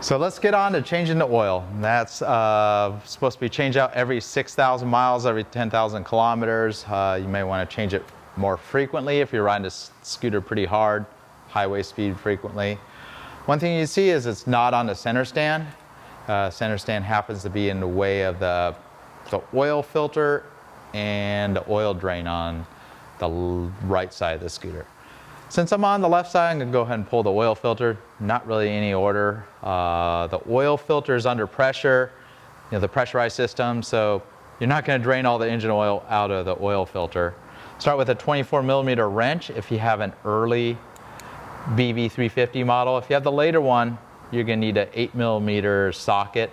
So let's get on to changing the oil. That's supposed to be changed out every 6,000 miles, every 10,000 kilometers. You may want to change it more frequently if you're riding a scooter pretty hard, highway speed frequently. One thing you see is it's not on the center stand. Center stand happens to be in the way of the oil filter and the oil drain on the right side of the scooter. Since I'm on the left side, I'm going to go ahead and pull the oil filter. Not really any order. The oil filter is under pressure, the pressurized system, so you're not going to drain all the engine oil out of the oil filter. Start with a 24 millimeter wrench if you have an early BV350 model. If you have the later one, you're going to need an 8 millimeter socket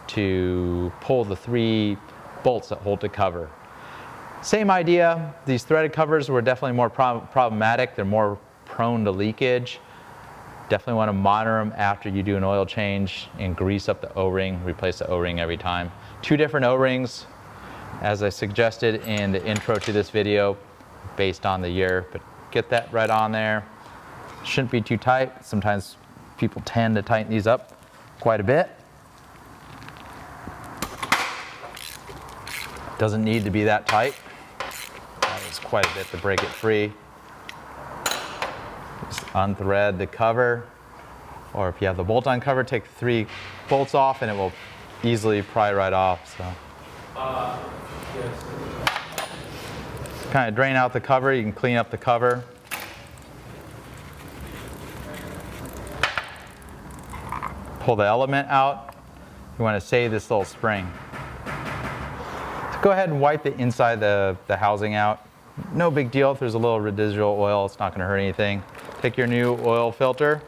to pull the 3 bolts that hold the cover. Same idea. These threaded covers were definitely more problematic. They're more prone to leakage. Definitely want to monitor them after you do an oil change and grease up the O-ring, replace the O-ring every time. 2 different O-rings, as I suggested in the intro to this video, based on the year, but get that right on there. Shouldn't be too tight. Sometimes people tend to tighten these up quite a bit. Doesn't need to be that tight. That was quite a bit to break it free. Just unthread the cover, or if you have the bolt-on cover, take the 3 bolts off and it will easily pry right off. So, kind of drain out the cover. You can clean up the cover. Pull the element out. You want to save this little spring. So go ahead and wipe the inside the housing out. No big deal if there's a little residual oil. It's not going to hurt anything. Take your new oil filter.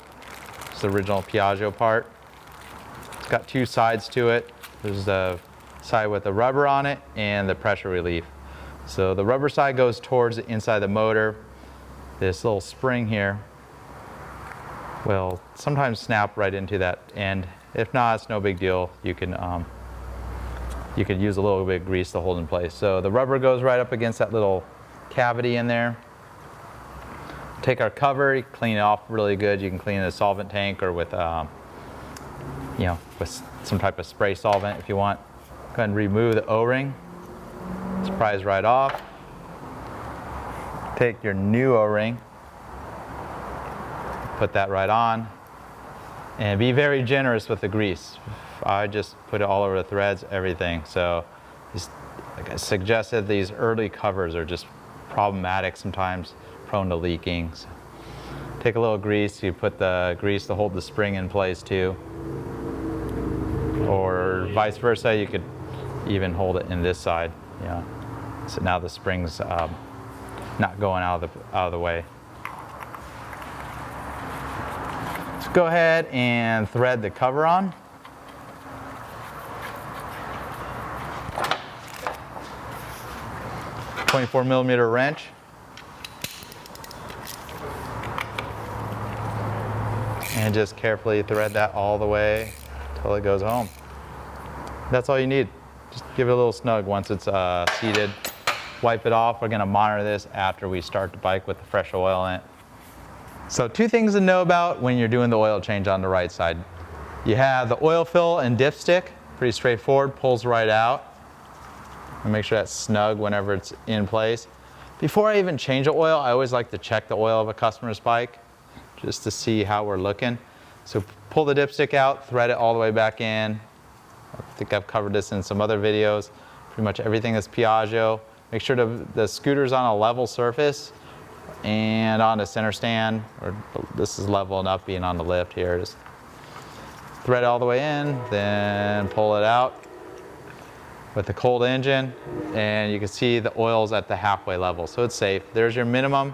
It's the original Piaggio part. It's got 2 sides to it. There's the side with the rubber on it and the pressure relief. So the rubber side goes towards the inside of the motor. This little spring here will sometimes snap right into that end. If not, it's no big deal. You can use a little bit of grease to hold in place. So the rubber goes right up against that little cavity in there. Take our cover, clean it off really good. You can clean a solvent tank or with, with some type of spray solvent if you want. Go ahead and remove the O-ring. It's pries right off. Take your new O-ring, put that right on, and be very generous with the grease. I just put it all over the threads, everything. So, like I suggested, these early covers are just problematic sometimes, prone to leaking. So take a little grease. You put the grease to hold the spring in place too, or vice versa. You could even hold it in this side. Yeah. So now the spring's not going out of the way. So go ahead and thread the cover on. .24 millimeter wrench. And just carefully thread that all the way until it goes home. That's all you need. Just give it a little snug once it's seated. Wipe it off. We're going to monitor this after we start the bike with the fresh oil in it. So 2 things to know about when you're doing the oil change on the right side. You have the oil fill and dipstick. Pretty straightforward, pulls right out. And make sure that's snug whenever it's in place. Before I even change the oil, I always like to check the oil of a customer's bike just to see how we're looking. So pull the dipstick out, thread it all the way back in. I think I've covered this in some other videos. Pretty much everything is Piaggio. Make sure the scooter's on a level surface and on the center stand, or this is level enough being on the lift here. Just thread it all the way in, then pull it out with the cold engine, and you can see the oil's at the halfway level, so it's safe. There's your minimum,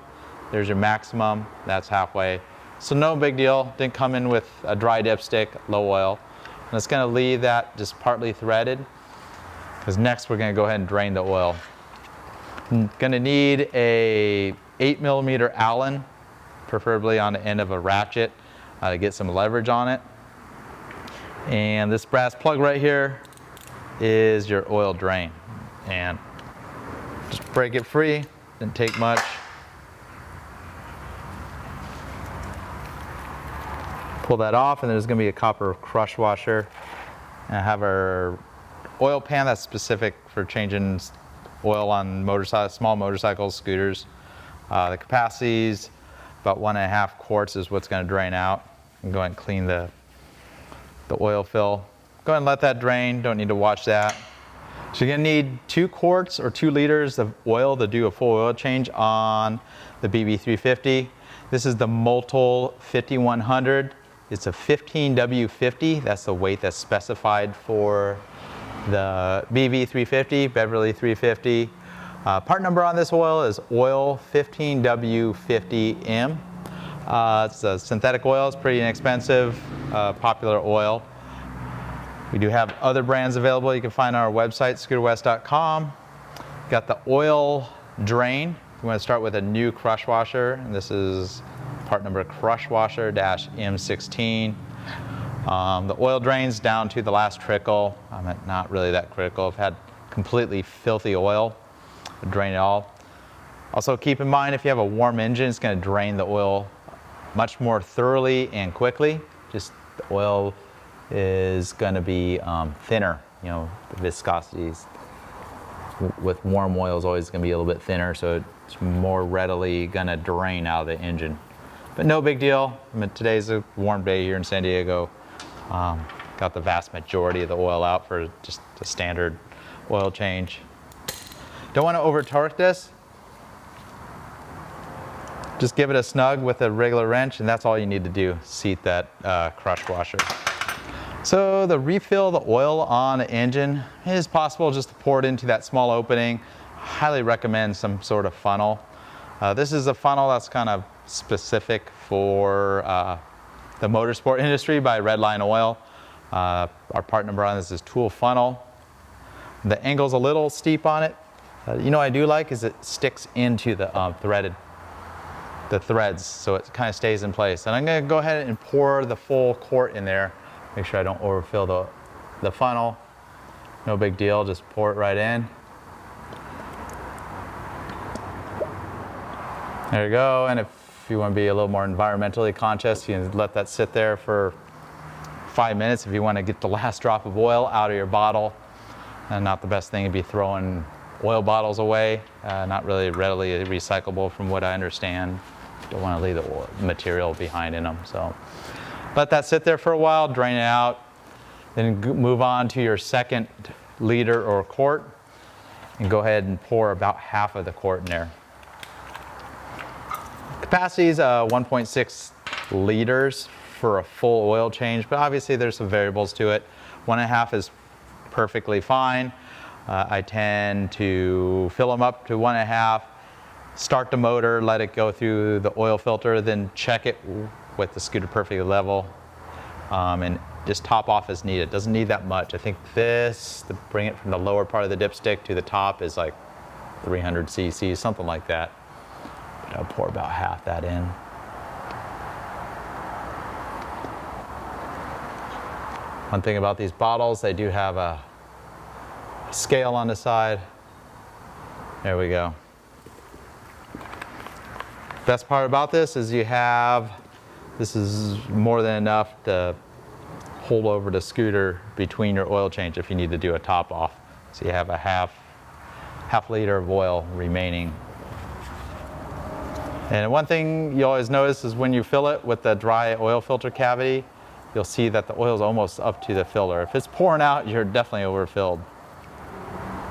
there's your maximum, that's halfway. So no big deal, didn't come in with a dry dipstick, low oil. And it's gonna leave that just partly threaded, because next we're gonna go ahead and drain the oil. I'm gonna need a 8 millimeter Allen, preferably on the end of a ratchet, to get some leverage on it. And this brass plug right here is your oil drain. And just break it free, didn't take much. Pull that off, and there's going to be a copper crush washer. And I have our oil pan that's specific for changing oil on small motorcycles, scooters. The capacity's about 1.5 quarts is what's going to drain out. And go ahead and clean the oil fill. Go ahead and let that drain. Don't need to watch that. So you're going to need 2 quarts or 2 liters of oil to do a full oil change on the BV350. This is the TOOL 5100. It's a 15W50. That's the weight that's specified for the BV350, Beverly 350. Part number on this oil is oil 15W50M. It's a synthetic oil. It's pretty inexpensive, popular oil. We do have other brands available. You can find on our website, scooterwest.com. Got the oil drain. You want to start with a new crush washer, and this is part number crush washer -M16. The oil drains down to the last trickle. Not really that critical. I've had completely filthy oil. Drain it all. Also keep in mind, if you have a warm engine, it's going to drain the oil much more thoroughly and quickly. Just the oil is going to be thinner. You know, the viscosities with warm oil is always going to be a little bit thinner, so it's more readily going to drain out of the engine. But no big deal. I mean, today's a warm day here in San Diego. Got the vast majority of the oil out for just a standard oil change. Don't want to over torque this. Just give it a snug with a regular wrench, and that's all you need to do. Seat that crush washer. So to refill the oil on the engine, it is possible just to pour it into that small opening. Highly recommend some sort of funnel. This is a funnel that's kind of specific for the motorsport industry by Redline Oil. Our part number on this is Tool Funnel. The angle's a little steep on it. You know what I do like is it sticks into the threads, so it kind of stays in place. And I'm going to go ahead and pour the full quart in there. Make sure I don't overfill the funnel. No big deal, just pour it right in. There you go. And if you want to be a little more environmentally conscious, you can let that sit there for 5 minutes if you want to get the last drop of oil out of your bottle. And not the best thing to be throwing oil bottles away. Not really readily recyclable from what I understand. Don't want to leave the oil material behind in them. So let that sit there for a while, drain it out, then move on to your second liter or quart, and go ahead and pour about half of the quart in there. Capacity is 1.6 liters for a full oil change, but obviously there's some variables to it. 1.5 is perfectly fine. I tend to fill them up to 1.5, start the motor, let it go through the oil filter, then check it with the scooter perfectly level, and just top off as needed. Doesn't need that much. I think this, to bring it from the lower part of the dipstick to the top, is like 300 cc, something like that. But I'll pour about half that in. One thing about these bottles, they do have a scale on the side. There we go. Best part about this is this is more than enough to hold over the scooter between your oil change if you need to do a top off. So you have a half liter of oil remaining. And one thing you always notice is when you fill it with the dry oil filter cavity, you'll see that the oil is almost up to the filler. If it's pouring out, you're definitely overfilled.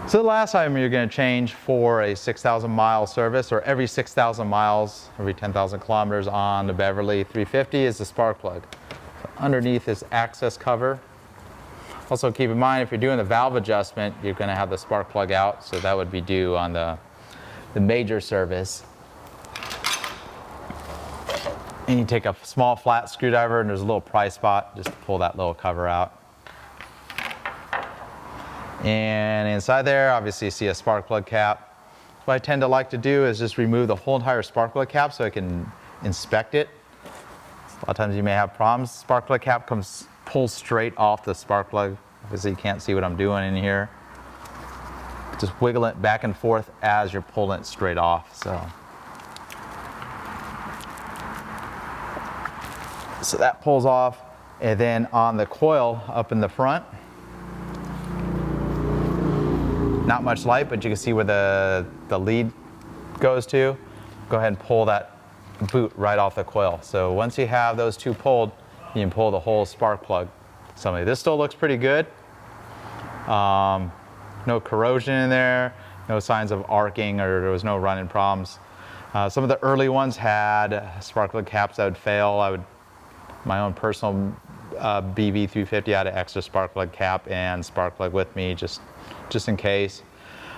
So the last item you're going to change for a 6,000 mile service, or every 6,000 miles, every 10,000 kilometers on the Beverly 350, is the spark plug. So underneath this access cover. Also keep in mind, if you're doing the valve adjustment, you're going to have the spark plug out, so that would be due on the major service. And you take a small flat screwdriver, and there's a little pry spot, just to pull that little cover out. And inside there, obviously you see a spark plug cap. What I tend to like to do is just remove the whole entire spark plug cap so I can inspect it. A lot of times you may have problems. Spark plug cap pulls straight off the spark plug. Obviously you can't see what I'm doing in here. Just wiggle it back and forth as you're pulling it straight off. So So that pulls off. And then on the coil up in the front, not much light, but you can see where the lead goes to. Go ahead and pull that boot right off the coil. So once you have those two pulled, you can pull the whole spark plug. So this still looks pretty good. No corrosion in there, no signs of arcing, or there was no running problems. Some of the early ones had spark plug caps that would fail. My own personal BV350 had an extra spark plug cap and spark plug with me just in case.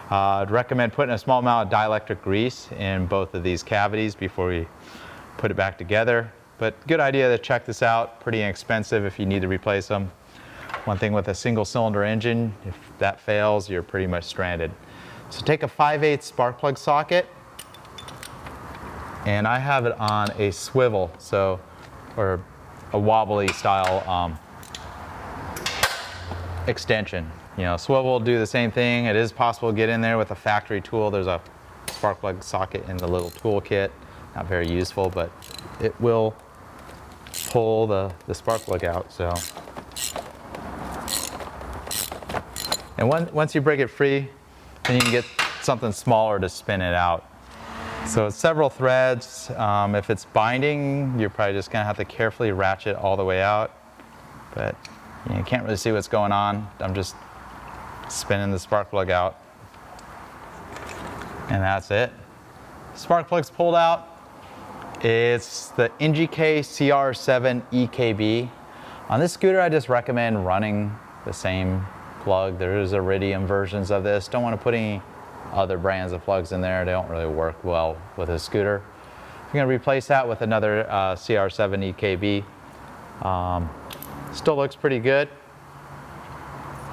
I'd recommend putting a small amount of dielectric grease in both of these cavities before we put it back together. But good idea to check this out. Pretty inexpensive if you need to replace them. One thing with a single cylinder engine, if that fails, you're pretty much stranded. So take a 5/8 spark plug socket, and I have it on a swivel, or a wobbly style extension. Swivel will do the same thing. It is possible to get in there with a factory tool. There's a spark plug socket in the little tool kit. Not very useful, but it will pull the spark plug out. And once you break it free, then you can get something smaller to spin it out. So it's several threads. If it's binding, you're probably just gonna have to carefully ratchet all the way out. But you can't really see what's going on. I'm just spinning the spark plug out. And that's it. Spark plug's pulled out. It's the NGK CR7 EKB. On this scooter, I just recommend running the same plug. There is Iridium versions of this. Don't want to put any other brands of plugs in there. They don't really work well with a scooter. If you're going to replace that with another CR7 EKB, still looks pretty good.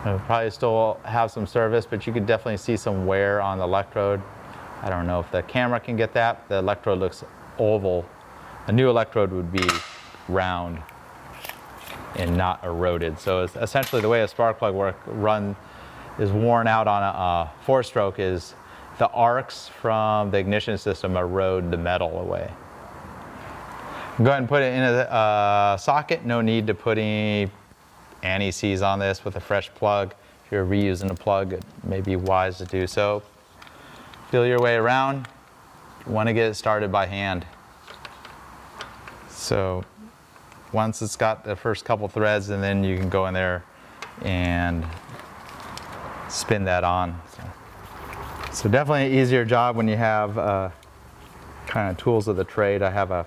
It'll probably still have some service, but you could definitely see some wear on the electrode. I don't know if the camera can get that. The electrode looks oval. A new electrode would be round and not eroded. So it's essentially the way a spark plug run is worn out on a 4-stroke is the arcs from the ignition system erode the metal away. Go ahead and put it in a socket. No need to put any anti-seize on this with a fresh plug. If you're reusing a plug, it may be wise to do so. Feel your way around. You want to get it started by hand. So once it's got the first couple threads, and then you can go in there and spin that on. So definitely an easier job when you have kind of tools of the trade. I have a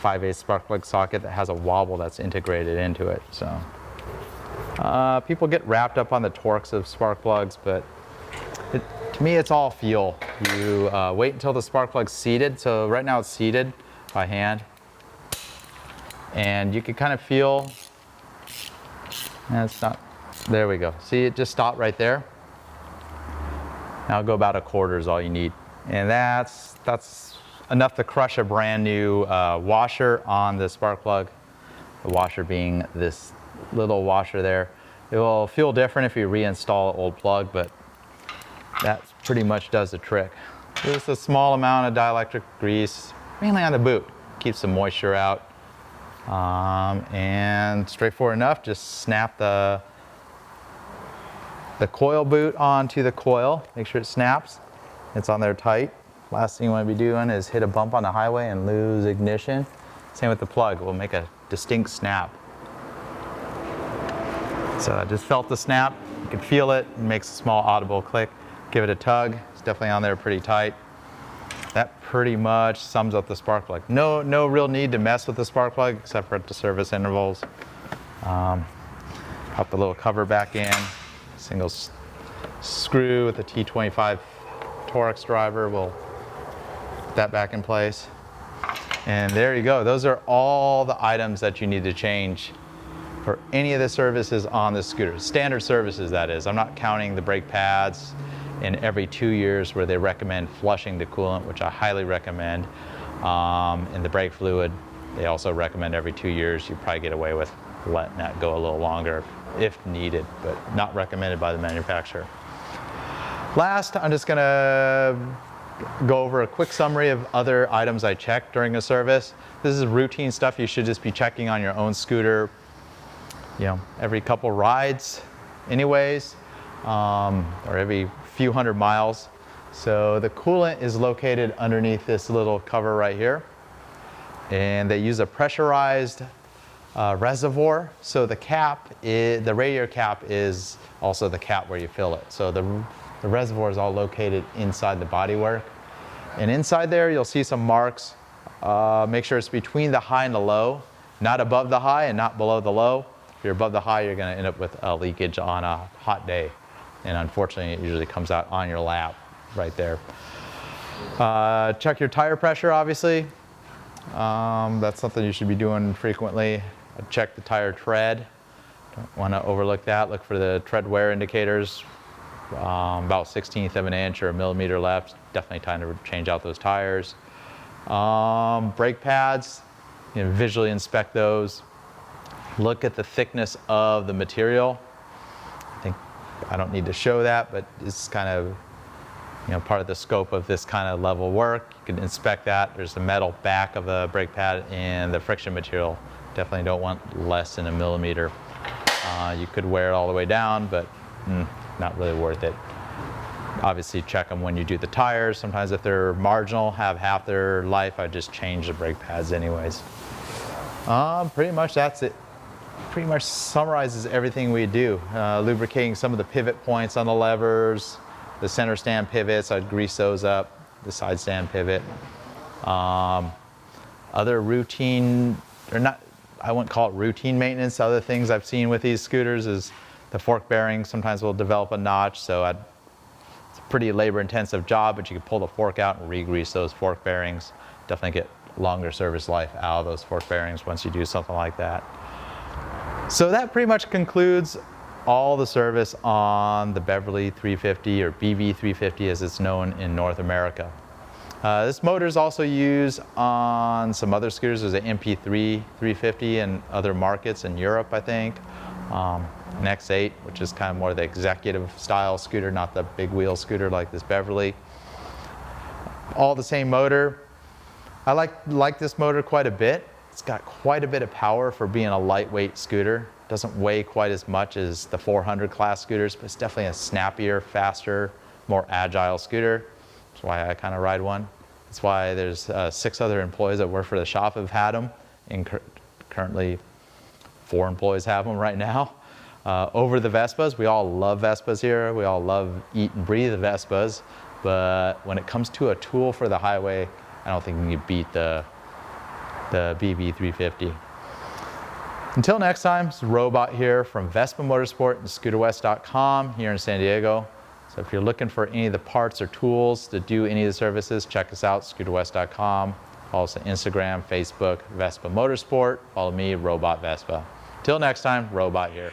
5/8 spark plug socket that has a wobble that's integrated into it. So people get wrapped up on the torques of spark plugs, but to me it's all feel. You wait until the spark plug's seated. So right now it's seated by hand. And you can kind of feel, and it's not, there we go. See, it just stopped right there. Now go about 1/4 is all you need. And that's enough to crush a brand new washer on the spark plug. The washer being this little washer there. It will feel different if you reinstall an old plug, but that pretty much does the trick. Just a small amount of dielectric grease, mainly on the boot. Keeps the moisture out. And straightforward enough, just snap the coil boot onto the coil. Make sure it snaps. It's on there tight. Last thing you want to be doing is hit a bump on the highway and lose ignition. Same with the plug. We'll make a distinct snap. So I just felt the snap. You can feel it. It makes a small audible click. Give it a tug. It's definitely on there pretty tight. That pretty much sums up the spark plug. No real need to mess with the spark plug except for at the service intervals. Pop the little cover back in. Single screw with a T25 Torx driver will put that back in place. And there you go. Those are all the items that you need to change for any of the services on this scooter. Standard services, that is. I'm not counting the brake pads and every 2 years where they recommend flushing the coolant, which I highly recommend. And the brake fluid, they also recommend every 2 years. You probably get away with letting that go a little longer if needed, but not recommended by the manufacturer. Last, I'm just gonna go over a quick summary of other items I checked during a service. This is routine stuff you should just be checking on your own scooter, you know, every couple rides anyways, or every few hundred miles. So the coolant is located underneath this little cover right here. And they use a pressurized reservoir. So the cap, the radiator cap is also the cap where you fill it. So the reservoir is all located inside the bodywork. And inside there, you'll see some marks. Make sure it's between the high and the low, not above the high and not below the low. If you're above the high, you're gonna end up with a leakage on a hot day. And unfortunately, it usually comes out on your lap right there. Check your tire pressure, obviously. That's something you should be doing frequently. Check the tire tread. Don't want to overlook that. Look for the tread wear indicators. About 1/16 of an inch or a millimeter left. Definitely time to change out those tires. Brake pads, you know, visually inspect those. Look at the thickness of the material. I don't need to show that, but it's kind of, you know, part of the scope of this kind of level work. You can inspect that. There's the metal back of the brake pad and the friction material. Definitely don't want less than a millimeter. You could wear it all the way down, but not really worth it. Obviously check them when you do the tires. Sometimes if they're marginal, have half their life, I just change the brake pads anyways. Pretty much that's it. Pretty much summarizes everything we do. Lubricating some of the pivot points on the levers, the center stand pivots, I'd grease those up, the side stand pivot. Other routine, or not, I wouldn't call it routine maintenance. Other things I've seen with these scooters is the fork bearing sometimes will develop a notch, so it's a pretty labor intensive job, but you can pull the fork out and re-grease those fork bearings. Definitely get longer service life out of those fork bearings once you do something like that. So that pretty much concludes all the service on the Beverly 350 or BV350 as it's known in North America. This motor is also used on some other scooters. There's an MP3 350 in other markets in Europe, I think. An X8, which is kind of more the executive style scooter, not the big wheel scooter like this Beverly. All the same motor. I like this motor quite a bit. It's got quite a bit of power for being a lightweight scooter. Doesn't weigh quite as much as the 400 class scooters, but it's definitely a snappier, faster, more agile scooter. That's why I kind of ride one. That's why there's 6 other employees that work for the shop have had them, and currently 4 employees have them right now. Over the Vespas, we all love Vespas here. We all love, eat and breathe the Vespas, but when it comes to a tool for the highway, I don't think you can beat the BV350. Until next time, it's Robot here from Vespa Motorsport and ScooterWest.com here in San Diego. So if you're looking for any of the parts or tools to do any of the services, check us out, ScooterWest.com. Follow us on Instagram, Facebook, Vespa Motorsport. Follow me, Robot Vespa. Till next time, Robot here.